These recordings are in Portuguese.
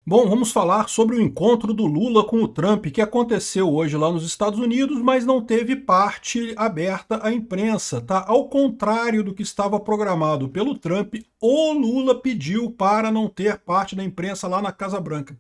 Bom, vamos falar sobre o encontro do Lula com o Trump, que aconteceu hoje lá nos Estados Unidos, mas não teve parte aberta à imprensa, tá? Ao contrário do que estava programado pelo Trump, o Lula pediu para não ter parte da imprensa lá na Casa Branca.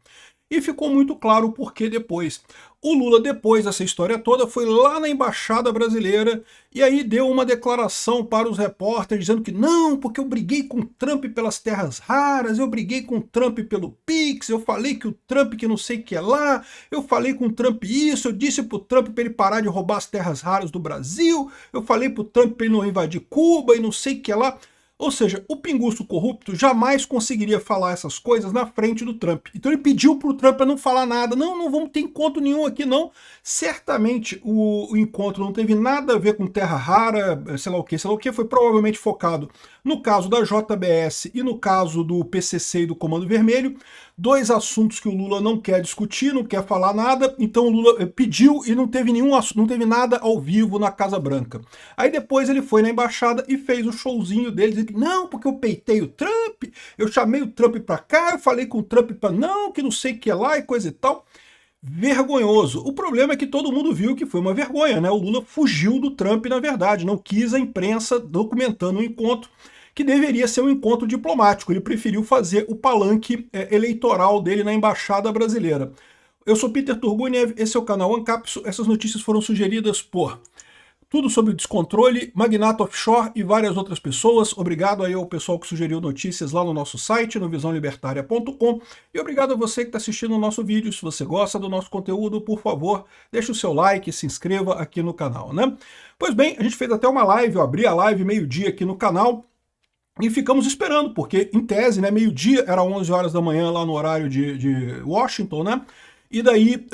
E ficou muito claro o porquê depois. O Lula, depois dessa história toda, foi lá na Embaixada Brasileira e aí deu uma declaração para os repórteres dizendo que não, porque eu briguei com o Trump pelas terras raras, eu briguei com o Trump pelo Pix, eu falei que o Trump que não sei o que é lá, eu falei com o Trump isso, eu disse para o Trump para ele parar de roubar as terras raras do Brasil, eu falei para o Trump para ele não invadir Cuba e não sei o que é lá. Ou seja, o pinguço corrupto jamais conseguiria falar essas coisas na frente do Trump. Então ele pediu para o Trump para não falar nada. Não, não vamos ter encontro nenhum aqui, não. Certamente o encontro não teve nada a ver com terra rara, sei lá o que. Foi provavelmente focado no caso da JBS e no caso do PCC e do Comando Vermelho. Dois assuntos que o Lula não quer discutir, não quer falar nada. Então o Lula pediu e não teve nada ao vivo na Casa Branca. Aí depois ele foi na embaixada e fez o showzinho dele, dizendo que não, porque eu peitei o Trump, eu chamei o Trump pra cá, eu falei com o Trump pra não, que não sei o que é lá e coisa e tal. Vergonhoso. O problema é que todo mundo viu que foi uma vergonha, né? O Lula fugiu do Trump, na verdade, não quis a imprensa documentando o encontro, que deveria ser um encontro diplomático. Ele preferiu fazer o palanque eleitoral dele na Embaixada Brasileira. Eu sou Peter Turguniev, esse é o canal Ancapso. Essas notícias foram sugeridas por Tudo Sobre o Descontrole, Magnata Offshore e várias outras pessoas. Obrigado aí ao pessoal que sugeriu notícias lá no nosso site, no visãolibertaria.com. E obrigado a você que está assistindo o nosso vídeo. Se você gosta do nosso conteúdo, por favor, deixe o seu like e se inscreva aqui no canal, né? Pois bem, a gente fez até uma live, eu abri a live meio-dia aqui no canal, e ficamos esperando, porque em tese, né, meio-dia era 11 horas da manhã lá no horário de Washington, né? E daí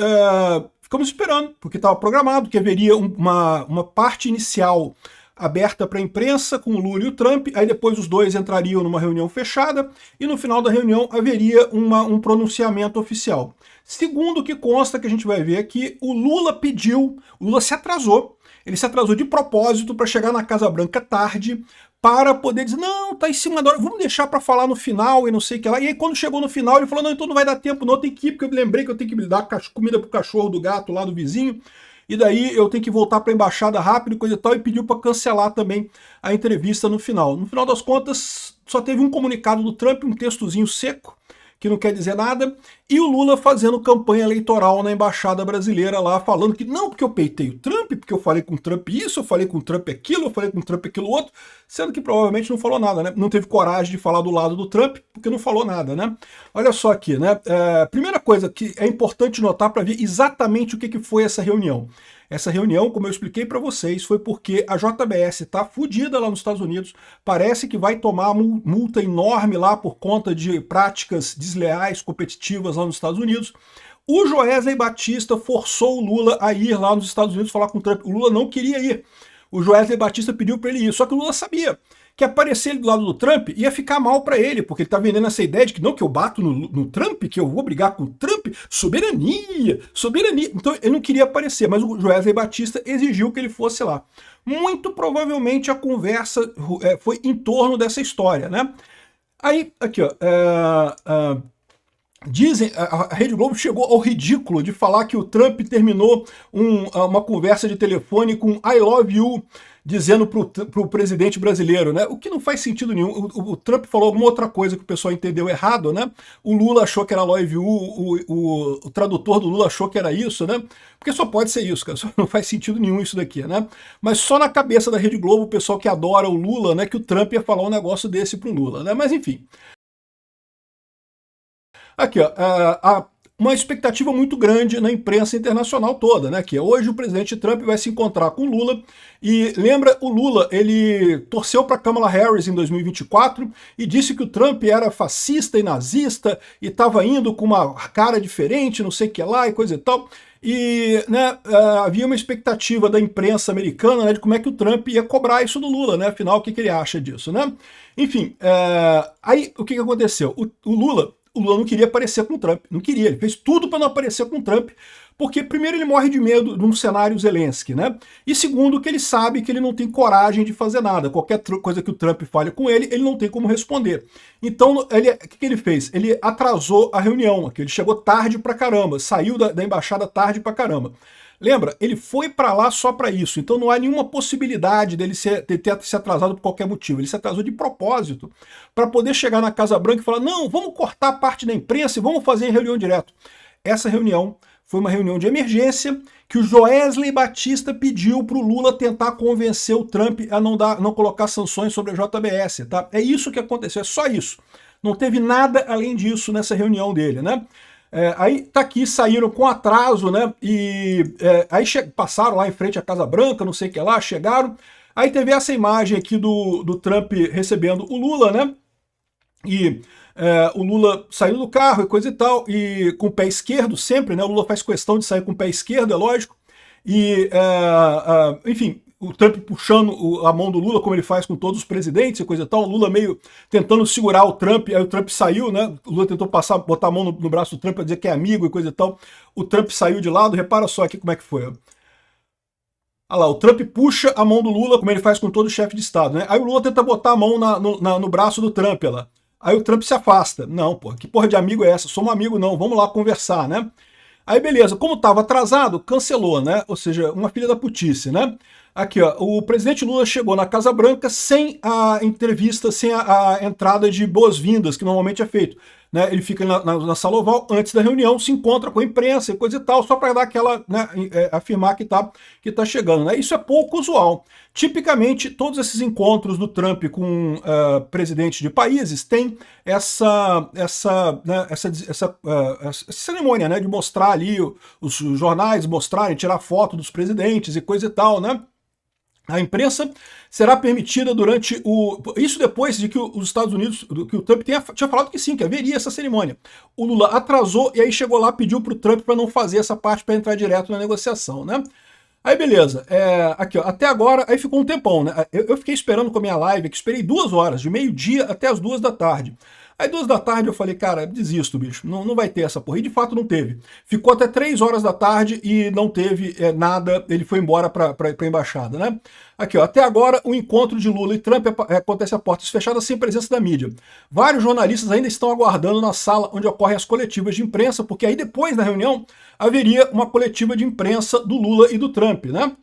ficamos esperando, porque estava programado que haveria uma parte inicial aberta para a imprensa com o Lula e o Trump, aí depois os dois entrariam numa reunião fechada e no final da reunião haveria um pronunciamento oficial. Segundo o que consta, que a gente vai ver aqui, o Lula se atrasou, ele se atrasou de propósito para chegar na Casa Branca tarde, para poder dizer, não, tá em cima da hora, vamos deixar para falar no final e não sei o que lá. E aí quando chegou no final ele falou, não, então não vai dar tempo não, tem que ir, porque eu me lembrei que eu tenho que dar comida pro cachorro do gato lá do vizinho, e daí eu tenho que voltar para a embaixada rápido, coisa e tal, e pediu para cancelar também a entrevista no final. No final das contas, só teve um comunicado do Trump, um textozinho seco, que não quer dizer nada, e o Lula fazendo campanha eleitoral na Embaixada Brasileira lá, falando que não, porque eu peitei o Trump, porque eu falei com o Trump isso, eu falei com o Trump aquilo, eu falei com o Trump aquilo outro, sendo que provavelmente não falou nada, né? Não teve coragem de falar do lado do Trump, porque não falou nada, né? Olha só aqui, né? Primeira coisa que é importante notar para ver exatamente o que foi essa reunião. Essa reunião, como eu expliquei para vocês, foi porque a JBS está fodida lá nos Estados Unidos, parece que vai tomar multa enorme lá por conta de práticas desleais, competitivas lá nos Estados Unidos. O Joesley Batista forçou o Lula a ir lá nos Estados Unidos falar com o Trump. O Lula não queria ir. O Joesley Batista pediu para ele ir, só que o Lula sabia que aparecer ele do lado do Trump ia ficar mal para ele, porque ele tá vendendo essa ideia de que não, que eu bato no Trump, que eu vou brigar com o Trump, soberania, soberania. Então ele não queria aparecer, mas o Joesley Batista exigiu que ele fosse lá. Muito provavelmente a conversa foi em torno dessa história, né? Aí, aqui, ó, dizem, a Rede Globo chegou ao ridículo de falar que o Trump terminou uma conversa de telefone com I love you, dizendo pro presidente brasileiro, né? O que não faz sentido nenhum. O Trump falou alguma outra coisa que o pessoal entendeu errado, né? O Lula achou que era love you, o tradutor do Lula achou que era isso, né? Porque só pode ser isso, cara. Só não faz sentido nenhum isso daqui, né? Mas só na cabeça da Rede Globo, o pessoal que adora o Lula, né? Que o Trump ia falar um negócio desse pro Lula, né? Mas enfim. Aqui, ó, uma expectativa muito grande na imprensa internacional toda, né? Que hoje o presidente Trump vai se encontrar com o Lula, e lembra, o Lula, ele torceu para Kamala Harris em 2024 e disse que o Trump era fascista e nazista e estava indo com uma cara diferente, não sei o que lá e coisa e tal. E né, havia uma expectativa da imprensa americana, né, de como é que o Trump ia cobrar isso do Lula, né? Afinal, o que ele acha disso, né? Enfim, aí o que aconteceu? O Lula não queria aparecer com o Trump, não queria, ele fez tudo para não aparecer com o Trump, Porque, primeiro, ele morre de medo de um cenário Zelensky, né? E segundo, que ele sabe que ele não tem coragem de fazer nada. Qualquer coisa que o Trump fale com ele não tem como responder. Então, o que ele fez? Ele atrasou a reunião, ele chegou tarde pra caramba, saiu da embaixada tarde pra caramba. Lembra, ele foi para lá só para isso, então não há nenhuma possibilidade dele ter se atrasado por qualquer motivo. Ele se atrasou de propósito para poder chegar na Casa Branca e falar: não, vamos cortar parte da imprensa e vamos fazer reunião direto. Essa reunião foi uma reunião de emergência que o Joesley Batista pediu para o Lula tentar convencer o Trump a não colocar sanções sobre a JBS. Tá? É isso que aconteceu, é só isso. Não teve nada além disso nessa reunião dele, né? Aí tá aqui, saíram com atraso, né? E aí passaram lá em frente à Casa Branca, não sei o que lá, chegaram. Aí teve essa imagem aqui do Trump recebendo o Lula, né? E o Lula saindo do carro e coisa e tal, e com o pé esquerdo sempre, né? O Lula faz questão de sair com o pé esquerdo, é lógico. E, enfim, o Trump puxando a mão do Lula, como ele faz com todos os presidentes e coisa e tal, o Lula meio tentando segurar o Trump, aí o Trump saiu, né? O Lula tentou botar a mão no braço do Trump para dizer que é amigo e coisa e tal. O Trump saiu de lado, repara só aqui como é que foi. Olha lá, o Trump puxa a mão do Lula, como ele faz com todo chefe de Estado, né? Aí o Lula tenta botar a mão no braço do Trump, olha lá. Aí o Trump se afasta. Não, pô, que porra de amigo é essa? Somos amigo não, vamos lá conversar, né? Aí beleza, como estava atrasado, cancelou, né? Ou seja, uma filha da putice, né? Aqui, ó, o presidente Lula chegou na Casa Branca sem a entrevista, sem a entrada de boas-vindas, que normalmente é feito. Né? Ele fica na sala oval antes da reunião, se encontra com a imprensa e coisa e tal, só para dar aquela, né, afirmar que tá chegando. Né? Isso é pouco usual. Tipicamente, todos esses encontros do Trump com presidentes de países têm essa cerimônia, né, de mostrar ali os jornais, mostrarem, tirar foto dos presidentes e coisa e tal, né? A imprensa será permitida durante o... Isso depois de que os Estados Unidos, que o Trump tinha falado que sim, que haveria essa cerimônia. O Lula atrasou e aí chegou lá, pediu para o Trump para não fazer essa parte para entrar direto na negociação, né? Aí beleza, aqui ó, até agora, aí ficou um tempão, né? Eu fiquei esperando com a minha live, que esperei 2 horas, de meio-dia até as 2 da tarde. Aí 2 da tarde eu falei, cara, desisto, bicho, não vai ter essa porra. E de fato não teve. Ficou até 3 horas da tarde e não teve nada, ele foi embora pra embaixada, né? Aqui ó, até agora o encontro de Lula e Trump acontece a portas fechadas sem presença da mídia. Vários jornalistas ainda estão aguardando na sala onde ocorrem as coletivas de imprensa, porque aí depois da reunião haveria uma coletiva de imprensa do Lula e do Trump, né?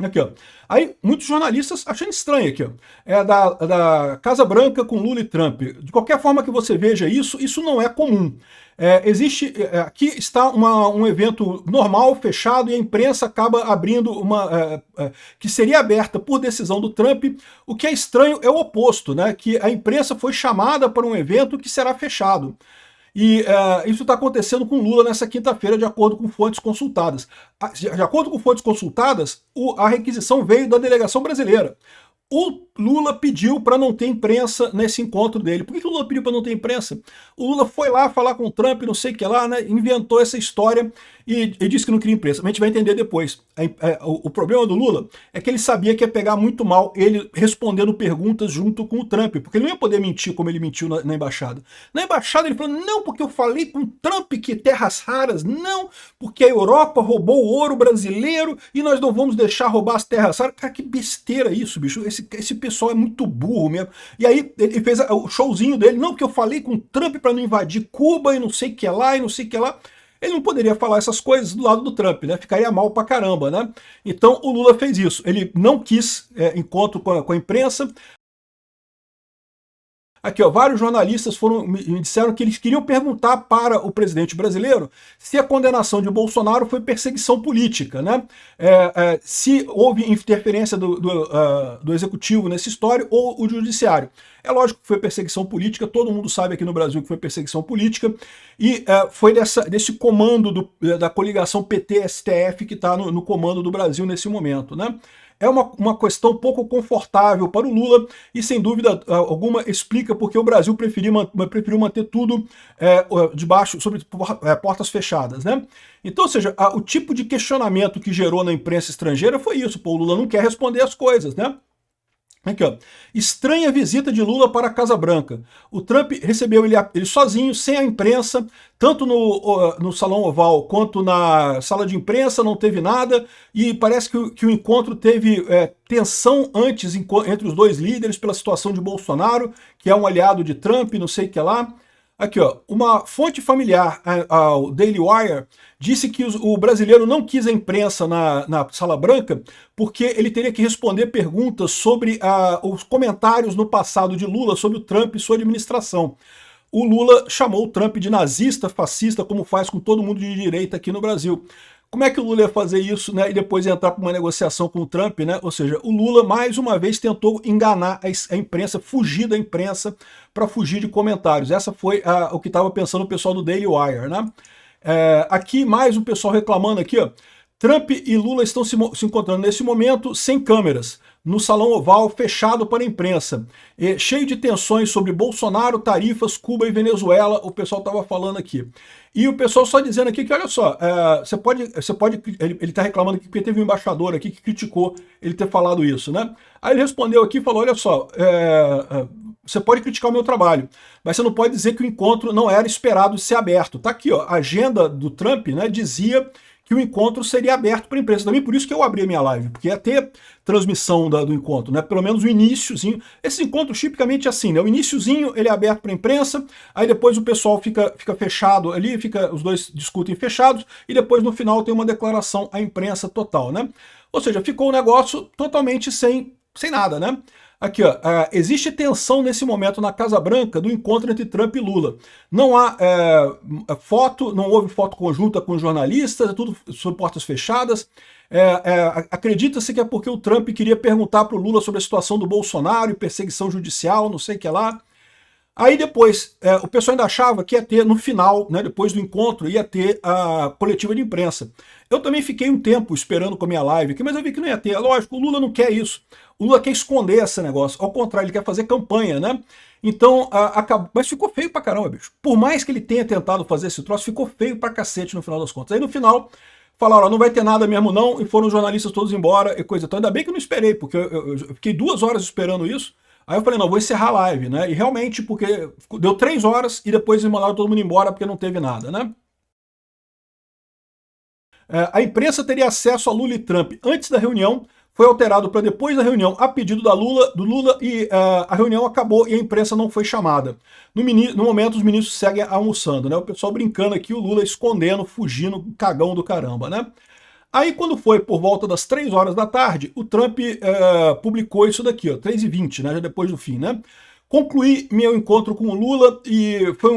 Aqui, ó. Aí, muitos jornalistas achando estranho aqui, ó. É da Casa Branca com Lula e Trump. De qualquer forma que você veja isso não é comum. Aqui está um evento normal, fechado, e a imprensa acaba abrindo que seria aberta por decisão do Trump. O que é estranho é o oposto, né? Que a imprensa foi chamada para um evento que será fechado. E isso está acontecendo com Lula nessa quinta-feira, de acordo com fontes consultadas. De acordo com fontes consultadas, a requisição veio da delegação brasileira. O Lula pediu para não ter imprensa nesse encontro dele. Por que o Lula pediu para não ter imprensa? O Lula foi lá falar com o Trump, não sei o que lá, né? Inventou essa história e disse que não queria imprensa. Mas a gente vai entender depois. O problema do Lula é que ele sabia que ia pegar muito mal ele respondendo perguntas junto com o Trump, porque ele não ia poder mentir como ele mentiu na embaixada. Na embaixada ele falou, não, porque eu falei com o Trump que terras raras, não, porque a Europa roubou o ouro brasileiro e nós não vamos deixar roubar as terras raras. Cara, que besteira isso, bicho. Esse pessoal é muito burro mesmo. E aí ele fez o showzinho dele, não, porque eu falei com o Trump para não invadir Cuba e não sei o que lá, e não sei o que lá. Ele não poderia falar essas coisas do lado do Trump, né? Ficaria mal pra caramba, né? Então o Lula fez isso. Ele não quis encontro com a imprensa. Aqui, ó, vários jornalistas me disseram que eles queriam perguntar para o presidente brasileiro se a condenação de Bolsonaro foi perseguição política, né? Se houve interferência do executivo nessa história ou o judiciário. É lógico que foi perseguição política, todo mundo sabe aqui no Brasil que foi perseguição política, e foi desse comando da coligação PT-STF que está no comando do Brasil nesse momento, né? É uma questão pouco confortável para o Lula e, sem dúvida alguma, explica porque o Brasil preferiu manter tudo sobre portas fechadas, né? Então, ou seja, o tipo de questionamento que gerou na imprensa estrangeira foi isso. Pô, o Lula não quer responder as coisas, né? Aqui, ó. Estranha visita de Lula para a Casa Branca. O Trump recebeu ele sozinho, sem a imprensa, tanto no Salão Oval quanto na sala de imprensa, não teve nada, e parece que o encontro teve tensão antes entre os dois líderes pela situação de Bolsonaro, que é um aliado de Trump, não sei o que lá. Aqui, ó, uma fonte familiar ao Daily Wire disse que o brasileiro não quis a imprensa na Sala Branca porque ele teria que responder perguntas sobre os comentários no passado de Lula sobre o Trump e sua administração. O Lula chamou o Trump de nazista, fascista, como faz com todo mundo de direita aqui no Brasil. Como é que o Lula ia fazer isso, né, e depois entrar para uma negociação com o Trump, né? Ou seja, o Lula mais uma vez tentou enganar a imprensa, fugir da imprensa para fugir de comentários. Essa foi o que estava pensando o pessoal do Daily Wire, né? Aqui mais um pessoal reclamando aqui, ó. Trump e Lula estão se encontrando nesse momento sem câmeras, no Salão Oval fechado para a imprensa, cheio de tensões sobre Bolsonaro, tarifas, Cuba e Venezuela, o pessoal estava falando aqui. E o pessoal só dizendo aqui que, olha só, ele está reclamando aqui porque teve um embaixador aqui que criticou ele ter falado isso, né? Aí ele respondeu aqui e falou, olha só, você pode criticar o meu trabalho, mas você não pode dizer que o encontro não era esperado ser aberto. Tá aqui, ó, a agenda do Trump, né, dizia que o encontro seria aberto para a imprensa. Também por isso que eu abri a minha live, porque ia ter transmissão do encontro, né? Pelo menos o iniciozinho. Esse encontro tipicamente é assim, né? O iniciozinho ele é aberto para a imprensa, aí depois o pessoal fica fechado ali, os dois discutem fechados, e depois no final tem uma declaração à imprensa total, né? Ou seja, ficou um negócio totalmente sem nada, né? Aqui, ó, existe tensão nesse momento na Casa Branca do encontro entre Trump e Lula. Não há foto, não houve foto conjunta com jornalistas, é tudo sob portas fechadas. Acredita-se que é porque o Trump queria perguntar para o Lula sobre a situação do Bolsonaro e perseguição judicial, não sei o que lá. Aí depois, o pessoal ainda achava que ia ter, no final, né, depois do encontro, ia ter a coletiva de imprensa. Eu também fiquei um tempo esperando com a minha live aqui, mas eu vi que não ia ter. Lógico, o Lula não quer isso. O Lula quer esconder esse negócio. Ao contrário, ele quer fazer campanha, né? Então, mas ficou feio pra caramba, bicho. Por mais que ele tenha tentado fazer esse troço, ficou feio pra cacete no final das contas. Aí no final, falaram, ó, não vai ter nada mesmo não, e foram os jornalistas todos embora e coisa. Então ainda bem que eu não esperei, porque eu fiquei 2 horas esperando isso. Aí eu falei, não, vou encerrar a live, né? E realmente, porque deu 3 horas e depois eles mandaram todo mundo embora porque não teve nada, né? A imprensa teria acesso a Lula e Trump antes da reunião, foi alterado para depois da reunião a pedido do Lula e a reunião acabou e a imprensa não foi chamada. No momento os ministros seguem almoçando, né? O pessoal brincando aqui, o Lula escondendo, fugindo, cagão do caramba, né? Aí quando foi por volta das 3 horas da tarde, o Trump publicou isso daqui, ó, 3h20, né, já depois do fim, né? Concluí meu encontro com o Lula e foi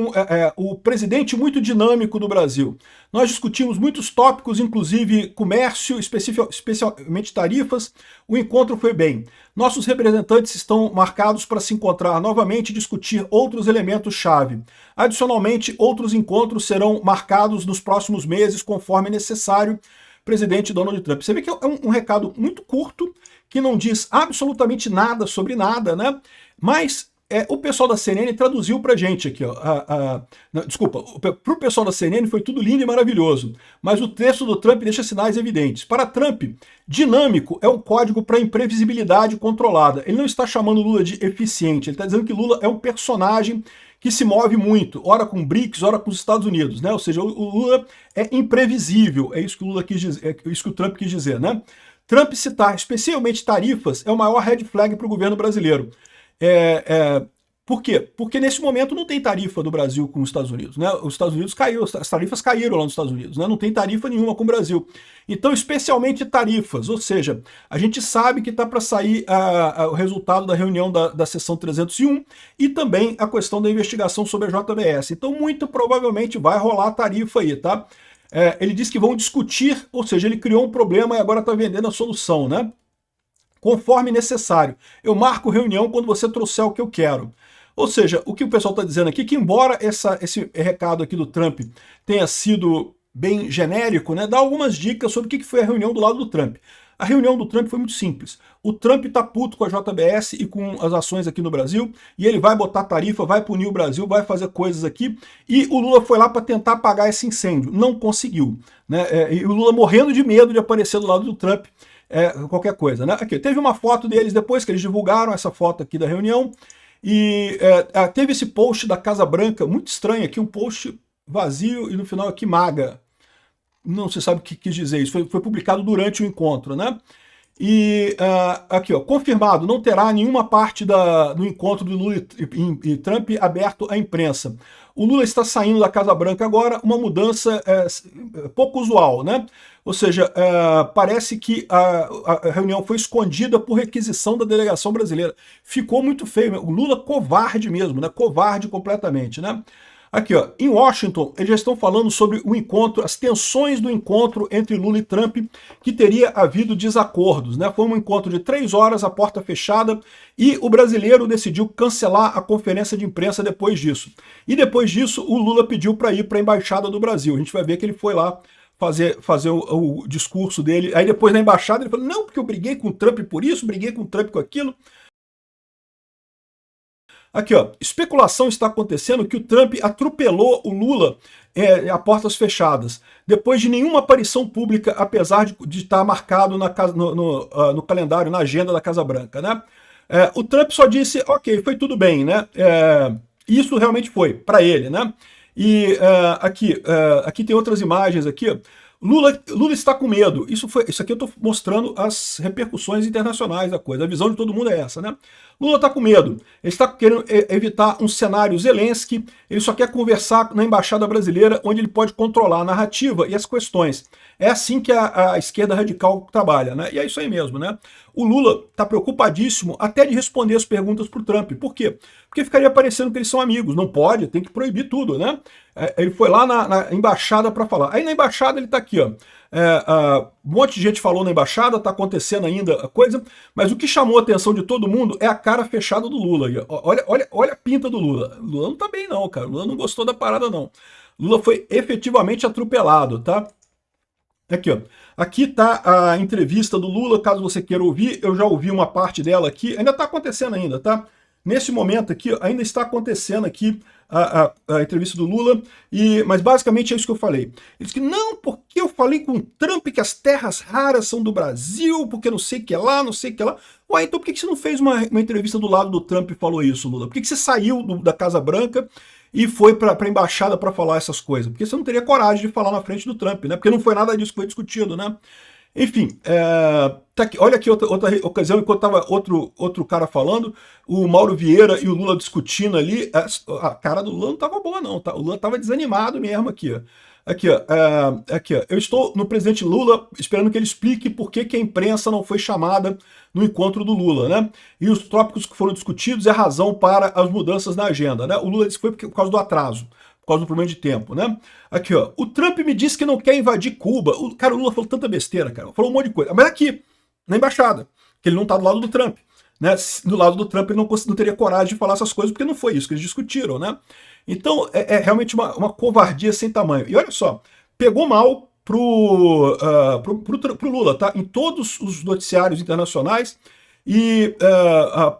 o presidente muito dinâmico do Brasil. Nós discutimos muitos tópicos, inclusive comércio, especialmente tarifas. O encontro foi bem. Nossos representantes estão marcados para se encontrar novamente e discutir outros elementos-chave. Adicionalmente, outros encontros serão marcados nos próximos meses, conforme necessário. Presidente Donald Trump. Você vê que é um recado muito curto, que não diz absolutamente nada sobre nada, né? Mas o pessoal da CNN traduziu pra gente aqui, ó. Desculpa, pro pessoal da CNN foi tudo lindo e maravilhoso, mas o texto do Trump deixa sinais evidentes. Para Trump, dinâmico é um código para imprevisibilidade controlada. Ele não está chamando Lula de eficiente, ele está dizendo que Lula é um personagem que se move muito, ora com BRICS, ora com os Estados Unidos, né? Ou seja, o Lula é imprevisível, é isso que o Lula quis dizer, é isso que o Trump quis dizer, né? Trump citar especialmente tarifas é o maior red flag para o governo brasileiro. Por quê? Porque nesse momento não tem tarifa do Brasil com os Estados Unidos, né? Os Estados Unidos caiu, as tarifas caíram lá nos Estados Unidos, né? Não tem tarifa nenhuma com o Brasil. Então, especialmente tarifas, ou seja, a gente sabe que está para sair o resultado da reunião da sessão 301 e também a questão da investigação sobre a JBS. Então, muito provavelmente vai rolar tarifa aí, tá? Ele disse que vão discutir, ou seja, ele criou um problema e agora está vendendo a solução, né? Conforme necessário. Eu marco reunião quando você trouxer o que eu quero. Ou seja, o que o pessoal está dizendo aqui, que embora esse recado aqui do Trump tenha sido bem genérico, né, dá algumas dicas sobre o que foi a reunião do lado do Trump. A reunião do Trump foi muito simples. O Trump tá puto com a JBS e com as ações aqui no Brasil, e ele vai botar tarifa, vai punir o Brasil, vai fazer coisas aqui, e o Lula foi lá para tentar apagar esse incêndio. Não conseguiu, né? E o Lula morrendo de medo de aparecer do lado do Trump, qualquer coisa, né? Aqui, teve uma foto deles depois que eles divulgaram essa foto aqui da reunião, e teve esse post da Casa Branca, muito estranho aqui, um post vazio e no final aqui MAGA. Não se sabe o que quis dizer isso, foi publicado durante o encontro, né? E aqui, ó, confirmado, não terá nenhuma parte do encontro do Lula e Trump aberto à imprensa. O Lula está saindo da Casa Branca agora, uma mudança pouco usual, né? Ou seja, parece que a reunião foi escondida por requisição da delegação brasileira. Ficou muito feio, o Lula covarde mesmo, né? Covarde completamente, né? Aqui, ó, em Washington, eles já estão falando sobre o encontro, as tensões do encontro entre Lula e Trump, que teria havido desacordos, né? Foi um encontro de 3 horas, a porta fechada, e o brasileiro decidiu cancelar a conferência de imprensa depois disso. E depois disso, o Lula pediu para ir para a Embaixada do Brasil. A gente vai ver que ele foi lá fazer o discurso dele. Aí depois na Embaixada ele falou, não, porque eu briguei com o Trump por isso, briguei com o Trump com aquilo. Aqui, ó, especulação está acontecendo que o Trump atropelou o Lula a portas fechadas, depois de nenhuma aparição pública, apesar de estar marcado no calendário, na agenda da Casa Branca, né? O Trump só disse, ok, foi tudo bem, né? Isso realmente foi, para ele, né? E aqui tem outras imagens aqui, ó. Lula está com medo. Isso aqui eu estou mostrando as repercussões internacionais da coisa. A visão de todo mundo é essa, né? Lula está com medo. Ele está querendo evitar um cenário Zelensky. Ele só quer conversar na embaixada brasileira, onde ele pode controlar a narrativa e as questões. É assim que a esquerda radical trabalha, né? E é isso aí mesmo, né? O Lula está preocupadíssimo até de responder as perguntas para o Trump. Por quê? Porque ficaria parecendo que eles são amigos. Não pode, tem que proibir tudo, né? Ele foi lá na embaixada para falar. Aí na embaixada ele está aqui, ó. Um monte de gente falou na embaixada, está acontecendo ainda a coisa, mas o que chamou a atenção de todo mundo é a cara fechada do Lula. Olha a pinta do Lula. Lula não está bem não, cara. Lula não gostou da parada não. Lula foi efetivamente atropelado, tá? Aqui, ó. Aqui tá a entrevista do Lula, caso você queira ouvir. Eu já ouvi uma parte dela aqui. Ainda está acontecendo ainda, tá? Nesse momento aqui, ainda está acontecendo aqui a entrevista do Lula, mas basicamente é isso que eu falei. Ele disse que não, porque eu falei com o Trump que as terras raras são do Brasil, porque não sei o que lá, não sei o que lá. Ué, então por que você não fez uma entrevista do lado do Trump e falou isso, Lula? Por que você saiu da Casa Branca e foi para a embaixada para falar essas coisas? Porque você não teria coragem de falar na frente do Trump, né? Porque não foi nada disso que foi discutido, né? Enfim, tá aqui, olha aqui outra ocasião, enquanto estava outro cara falando, o Mauro Vieira e o Lula discutindo ali, a cara do Lula não estava boa não, tá? O Lula estava desanimado mesmo aqui, ó. Aqui, ó, eu estou no presidente Lula esperando que ele explique por que a imprensa não foi chamada no encontro do Lula, né? E os tópicos que foram discutidos é a razão para as mudanças na agenda, né? O Lula disse que foi por causa do atraso, por causa do problema de tempo, né? Aqui, ó, o Trump me disse que não quer invadir Cuba. O Lula falou tanta besteira, cara, falou um monte de coisa. Mas aqui, na embaixada, que ele não tá do lado do Trump, né? Do lado do Trump ele não teria coragem de falar essas coisas, porque não foi isso que eles discutiram, né? Então, realmente uma covardia sem tamanho. E olha só, pegou mal pro Lula, tá? Em todos os noticiários internacionais, e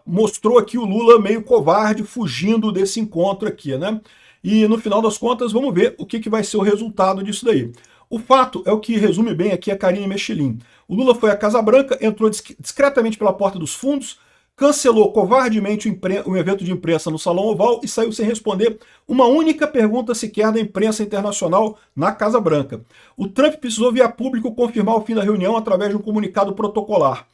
mostrou aqui o Lula meio covarde, fugindo desse encontro aqui, né? E no final das contas, vamos ver o que vai ser o resultado disso daí. O fato é o que resume bem aqui a Karine Mechelin. O Lula foi à Casa Branca, entrou discretamente pela porta dos fundos, cancelou covardemente o evento de imprensa no Salão Oval e saiu sem responder uma única pergunta sequer da imprensa internacional na Casa Branca. O Trump precisou via público confirmar o fim da reunião através de um comunicado protocolar.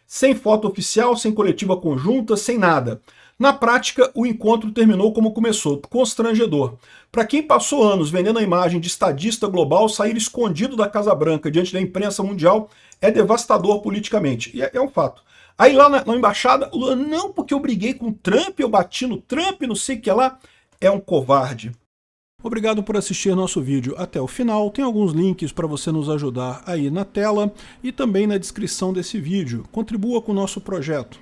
Sem foto oficial, sem coletiva conjunta, sem nada. Na prática, o encontro terminou como começou, constrangedor. Para quem passou anos vendendo a imagem de estadista global, sair escondido da Casa Branca diante da imprensa mundial é devastador politicamente. E é um fato. Aí lá na embaixada, o Lula, não, porque eu briguei com o Trump, eu bati no Trump, não sei o que lá. É um covarde. Obrigado por assistir nosso vídeo até o final. Tem alguns links para você nos ajudar aí na tela e também na descrição desse vídeo. Contribua com o nosso projeto.